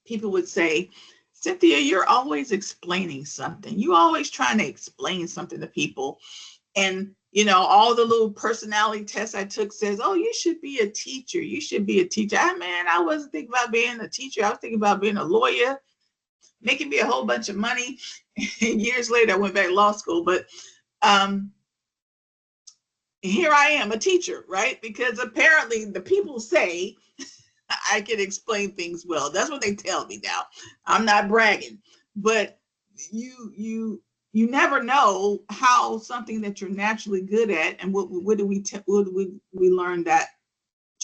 people would say, Cynthia, you're always explaining something. You're always trying to explain something to people. And, you know, all the little personality tests I took says, oh, you should be a teacher. You should be a teacher. I wasn't thinking about being a teacher. I was thinking about being a lawyer, making me a whole bunch of money. And years later, I went back to law school. But here I am, a teacher, right? Because apparently the people say I can explain things well. That's what they tell me now. I'm not bragging, but you never know how something that you're naturally good at, and what did we learn that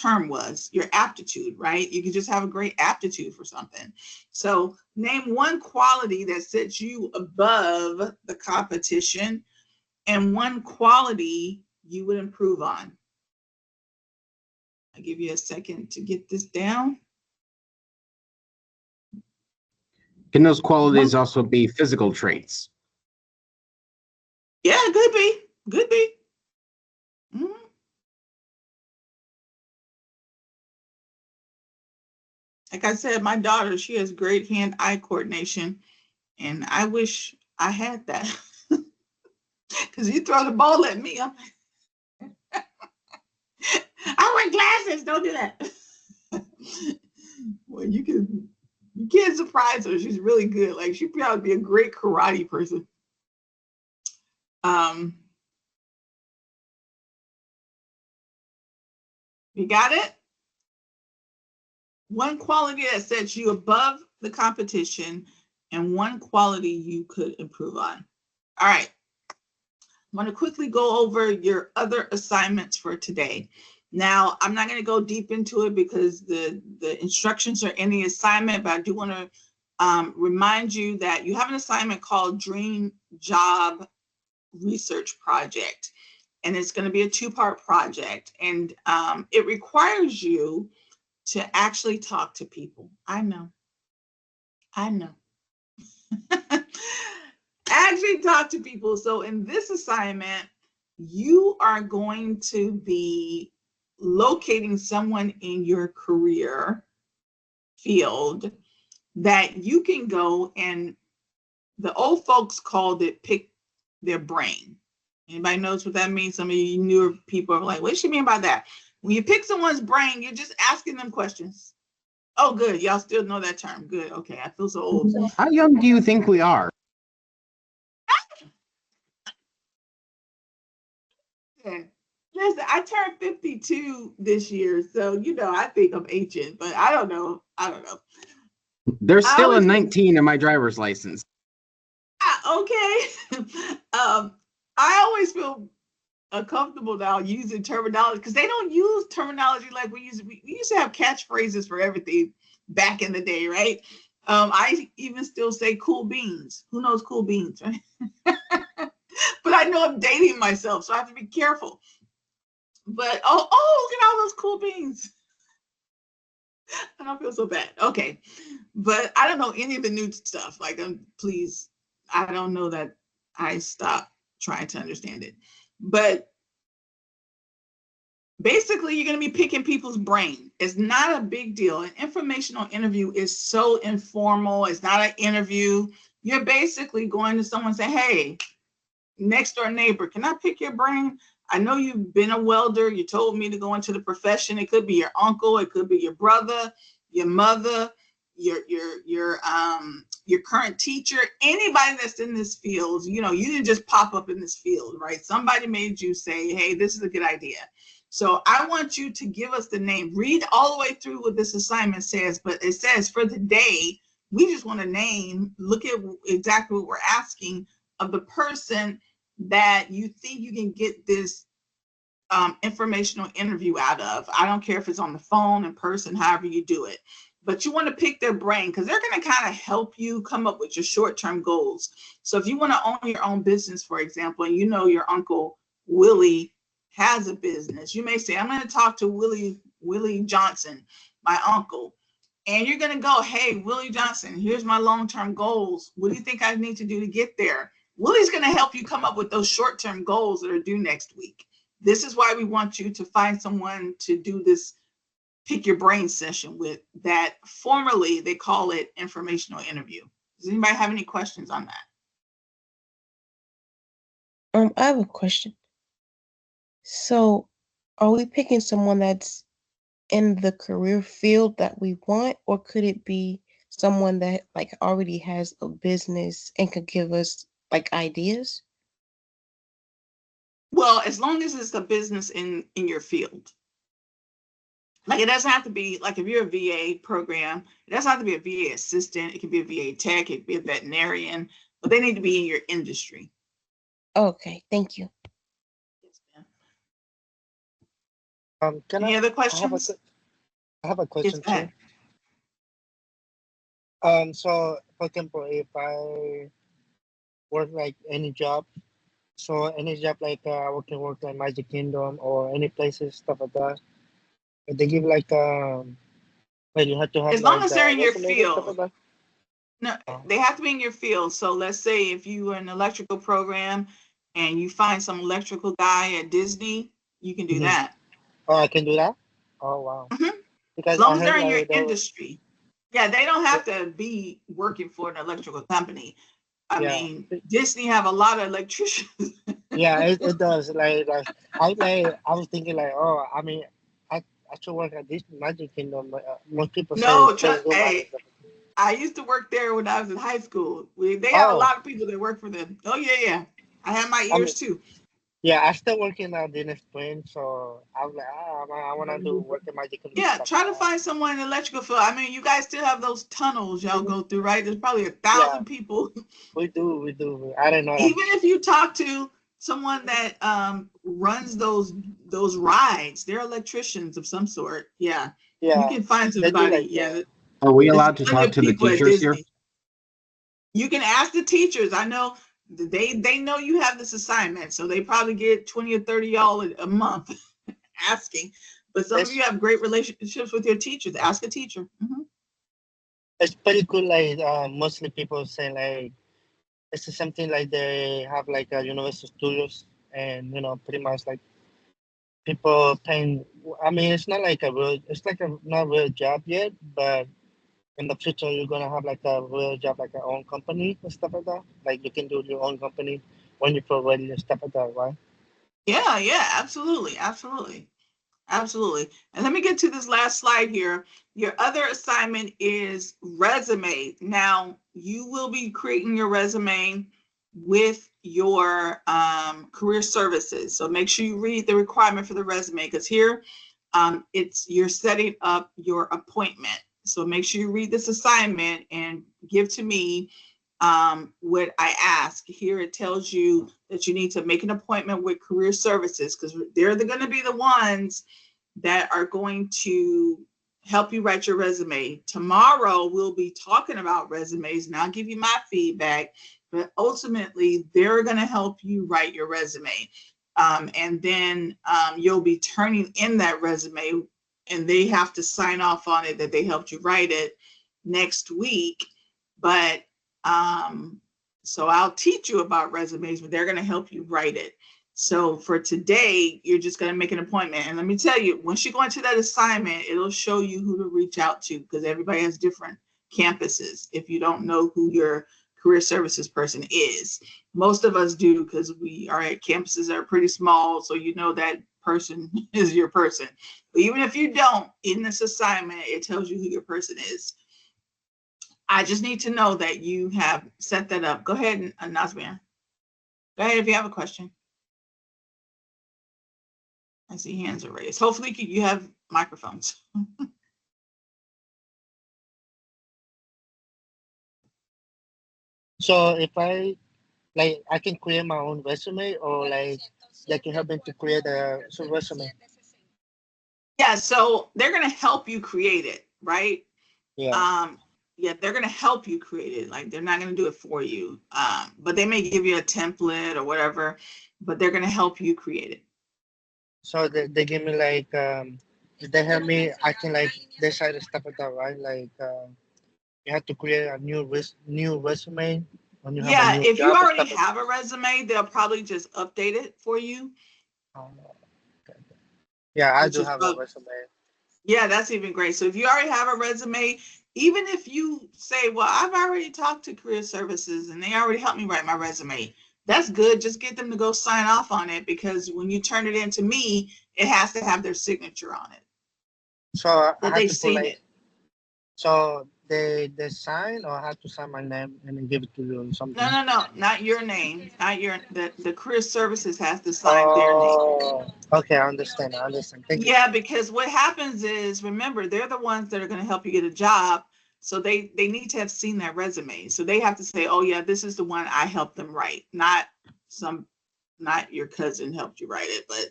term was? Your aptitude, right? You can just have a great aptitude for something. So name one quality that sets you above the competition and one quality you would improve on. I'll give you a second to get this down. Can those qualities also be physical traits? Yeah, could be. Could be. Mm-hmm. Like I said, my daughter, she has great hand-eye coordination, and I wish I had that. Because you throw the ball at me, I'm like, I wear glasses, don't do that. Well, you can't surprise her. She's really good. Like, she'd probably be a great karate person. You got it? One quality that sets you above the competition and one quality you could improve on. All right. I'm going to quickly go over your other assignments for today. Now, I'm not going to go deep into it because the instructions are in the assignment, but I do want to remind you that you have an assignment called Dream Job Research Project, and it's going to be a two-part project, and it requires you to actually talk to people. I know. Actually talk to people. So in this assignment, you are going to be locating someone in your career field that you can go, and the old folks called it pick their brain. Anybody knows what that means? Some of you newer people are like, what does she mean by that? When you pick someone's brain, you're just asking them questions. Oh, good. Y'all still know that term. Good. Okay. I feel so old. How young do you think we are? Listen, I turned 52 this year, so I think I'm ancient, but I don't know. I don't know. There's I still a always 19 in my driver's license. okay. I always feel uncomfortable now using terminology because they don't use terminology like we used. We used to have catchphrases for everything back in the day, right? I even still say cool beans. Who knows cool beans, right? But I know I'm dating myself, so I have to be careful. But oh, look at all those cool beans. I don't feel so bad. Okay. But I don't know any of the new stuff. Like, please, I don't know that I stopped trying to understand it. But basically, you're going to be picking people's brain. It's not a big deal. An informational interview is so informal. It's not an interview. You're basically going to someone and say, hey, next door neighbor, can I pick your brain? I know you've been a welder. You told me to go into the profession. It could be your uncle. It could be your brother, your mother, your current teacher, anybody that's in this field. You didn't just pop up in this field, right? Somebody made you say, hey, this is a good idea. So I want you to give us the name. Read all the way through what this assignment says, but it says for the day, we just want a name. Look at exactly what we're asking of the person that you think you can get this informational interview out of. I don't care if it's on the phone, in person, however you do it. But you want to pick their brain because they're going to kind of help you come up with your short-term goals. So if you want to own your own business, for example, and your Uncle Willie has a business, you may say, I'm going to talk to Willie Johnson, my uncle. And you're going to go, hey, Willie Johnson, here's my long-term goals. What do you think I need to do to get there? Willie's going to help you come up with those short-term goals that are due next week. This is why we want you to find someone to do this pick your brain session with that formerly they call it informational interview. Does anybody have any questions on that? I have a question. So, are we picking someone that's in the career field that we want, or could it be someone that like already has a business and could give us like ideas? Well, as long as it's a business in your field. Like, it doesn't have to be like if you're a VA program, it doesn't have to be a VA assistant. It could be a VA tech, it could be a veterinarian, but they need to be in your industry. Okay, thank you. Yes, ma'am. Any other questions? I have a question Yes, too. So for example, if I work like any job, so any job like I can work like Magic Kingdom or any places, stuff like that. They give like well, you have to have as long like as they're in your resume and stuff like field. that. No, they have to be in your field. So let's say if you are an electrical program and you find some electrical guy at Disney, you can do that. Oh, I can do that? Oh, wow. As Because long I as they're heard in your like industry. Yeah, they don't have to be working for an electrical company. I mean, Disney have a lot of electricians. yeah, it does. Like I was thinking like, oh, I mean, I should work at this Magic Kingdom. Most people No, say good money. hey, I used to work there when I was in high school. They have a Oh, lot of people that work for them. Oh yeah. I have my I mean, ears too. yeah, I still working at Disney Springs, so I was like, I want to do work at Magic Kingdom Yeah, stuff try to like that. find someone in the electrical field. I mean, you guys still have those tunnels y'all go through, right? There's probably 1,000 people. We do. I didn't know that. Even if you talk to someone that runs those rides, they're electricians of some sort. Yeah, you Yeah, can find they do somebody. like Yeah, Are we there's allowed to plenty talk of to the people at teachers here? Disney. You can ask the teachers. I know they know you have this assignment, so they probably get 20 or 30 y'all a month asking. But some of you have great relationships with your teachers. Ask a teacher. It's pretty cool. Like mostly people say like it's something like they have like a Universal Studios, and pretty much like people paying. I mean, it's not like a real. It's like a not real job yet, but in the future you're gonna have like a real job, like your own company and stuff like that. Like you can do your own company when you feel ready and stuff like that, right? Yeah, absolutely. And let me get to this last slide here. Your other assignment is resume. Now, you will be creating your resume with your career services. So make sure you read the requirement for the resume, because here you're setting up your appointment. So make sure you read this assignment and give to me what I ask. Here it tells you that you need to make an appointment with career services, because they're going to be the ones that are going to help you write your resume. Tomorrow we'll be talking about resumes and I'll give you my feedback, but ultimately they're going to help you write your resume. And then you'll be turning in that resume and they have to sign off on it that they helped you write it next week. But so I'll teach you about resumes, but they're going to help you write it. So for today, you're just going to make an appointment. And let me tell you, once you go into that assignment, it'll show you who to reach out to, because everybody has different campuses. If you don't know who your career services person is, most of us do, because we are at campuses that are pretty small. So you know that person is your person. But even if you don't, in this assignment, it tells you who your person is. I just need to know that you have set that up. Go ahead, Nazmir. Go ahead if you have a question. I see hands are raised. Hopefully you have microphones. So if I can create my own resume, or like they can help me to create a resume. Yeah, so they're going to help you create it, right? Yeah. Yeah, they're going to help you create it. Like, they're not going to do it for you. But they may give you a template or whatever, but they're going to help you create it. So they give me like if they help me, I can like decide to stuff like that, right? Like you have to create a new resume when you have a Yeah, new if you job and already stuff. have a resume, they'll probably just update it for you. Okay. Yeah, I Which do is have a resume. Yeah, that's even great. So if you already have a resume, even if you say, well, I've already talked to career services and they already helped me write my resume, that's good. Just get them to go sign off on it, because when you turn it in to me, it has to have their signature on it. So I That have they've to put seen like, it. so they sign, or I have to sign my name and then give it to you or something. No, not your name. Not the career services has to sign their name. Oh, okay, I understand. Thank you. Yeah, because what happens is, remember, they're the ones that are going to help you get a job. So they need to have seen that resume. So they have to say, oh yeah, this is the one I helped them write, not your cousin helped you write it, but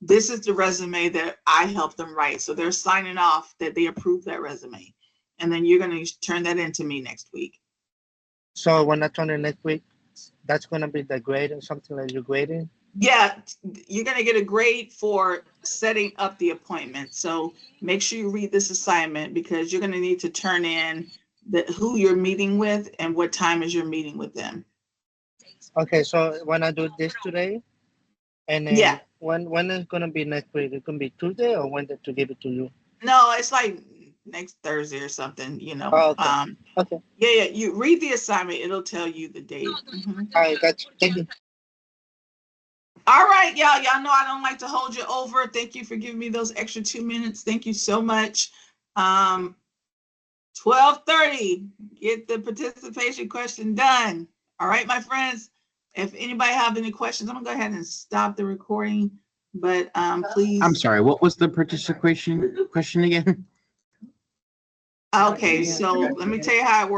this is the resume that I helped them write. So they're signing off that they approve that resume. And then you're going to turn that into me next week. So when I turn it next week, that's gonna be the grade or something like you're grading? Yeah, you're going to get a grade for setting up the appointment. So make sure you read this assignment, because you're going to need to turn in who you're meeting with and what time is your meeting with them. Okay, so when I do this today, and then Yeah. when is gonna be next week? It can be Tuesday or Wednesday to give it to you. No, it's like next Thursday or something, Oh, okay. Okay. Yeah, you read the assignment, it'll tell you the date. Mm-hmm. All right, gotcha. Thank you. All right, y'all know I don't like to hold you over. Thank you for giving me those extra 2 minutes. Thank you so much. 12:30, get the participation question done. All right, my friends. If anybody have any questions, I'm gonna go ahead and stop the recording. But please. I'm sorry, what was the participation question again? Okay, so let me tell you how it works.